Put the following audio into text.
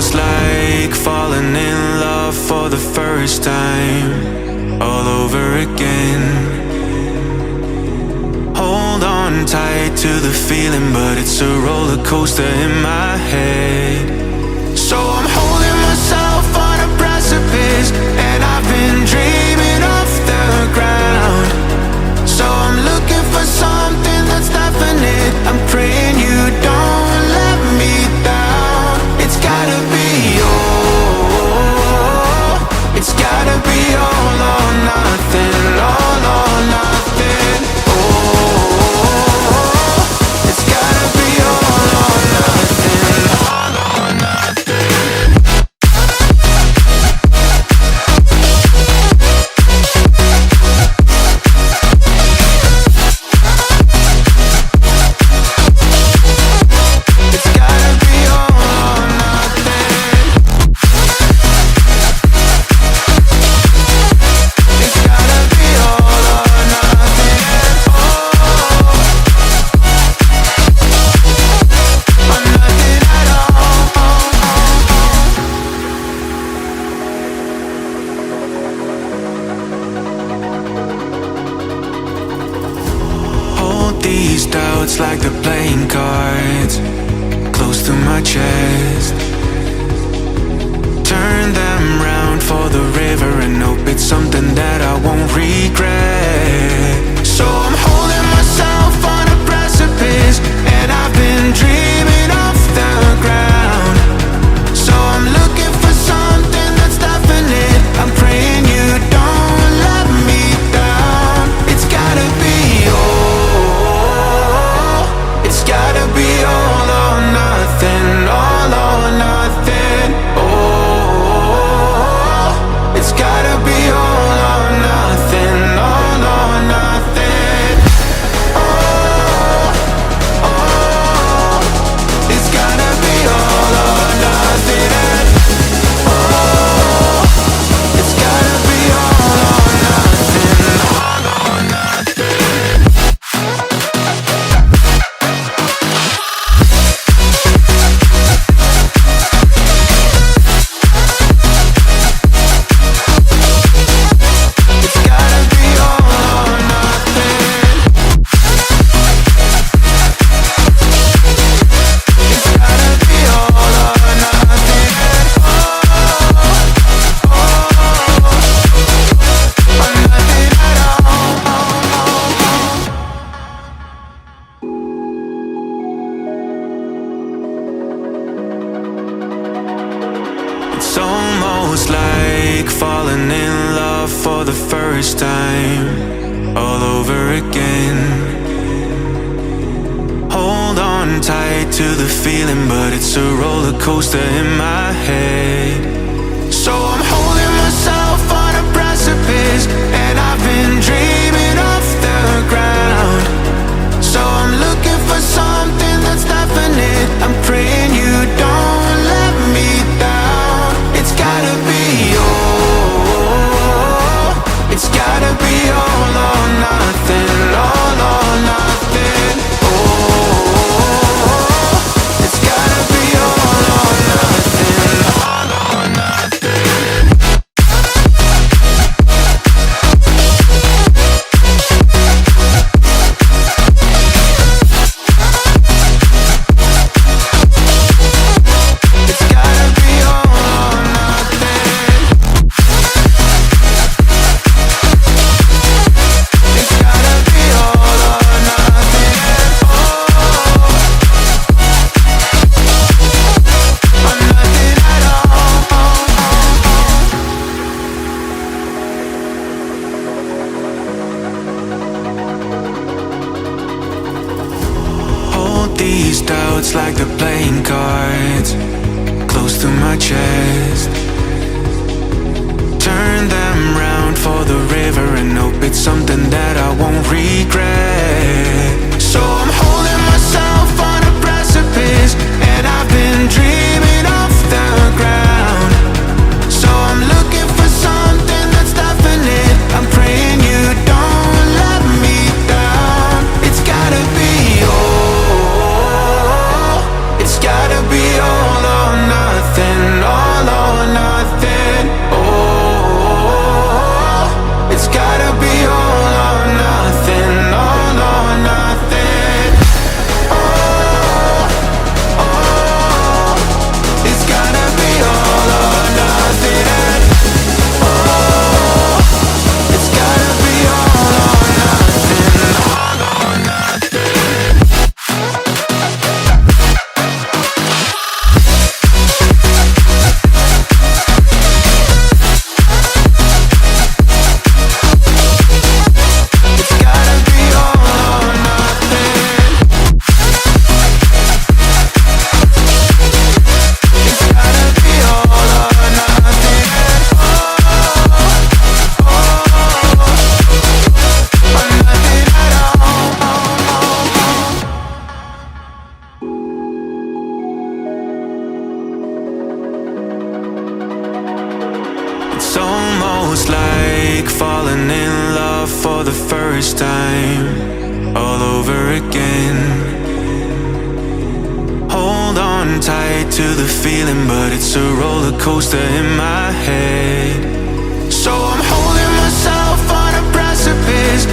almost like falling in love for the first time, all over again. Hold on tight to the feeling, but it's a roller coaster in my head. So I'm holding myself on a precipice, and I've been dreaming off the ground. So I'm looking for something that's definite. I'm praying you don't let me down. It's gotta be all. It's gotta be all or nothing. All or nothing. Oh, it's gotta be all or nothing. All or nothing. These doubts like they're playing cards, close to my chest. Turn them round for the river and hope it's something that I won't regret. So I'm holding myself on a precipice, and I've been dreaming off the ground. So I'm looking for something that's definite. I'm praying you don't let me down. It's gotta be it's gotta be all or nothing, all or nothing. Oh, it's gotta be all or nothing, all or nothing. Oh, oh, it's gotta be all or nothing. Oh, it's gotta be all or nothing, all or nothing. It's almost like falling in love for the first time, all over again. Hold on tight to the feeling, but it's a roller coaster in my head. So I'm holding myself on a precipice, and I've been dreaming off the ground. So I'm looking for something that's definite. I'm praying you don't let me down. It's gotta be all. It's gotta be all or nothing. All or nothing. Oh, it's gotta be all or nothing. All or nothing. These doubts like they're playing cards, close to my chest. Turn them round for the river and hope it's something that I won't regret. So I'm holding myself on a precipice, and I've been dreaming off the ground. So I'm looking for something that's definite. I'm praying you don't let me down. It's gotta be all. It's gotta be all or nothing. this time, all over again. Hold on tight to the feeling, but it's a roller coaster in my head. So I'm holding myself on a precipice,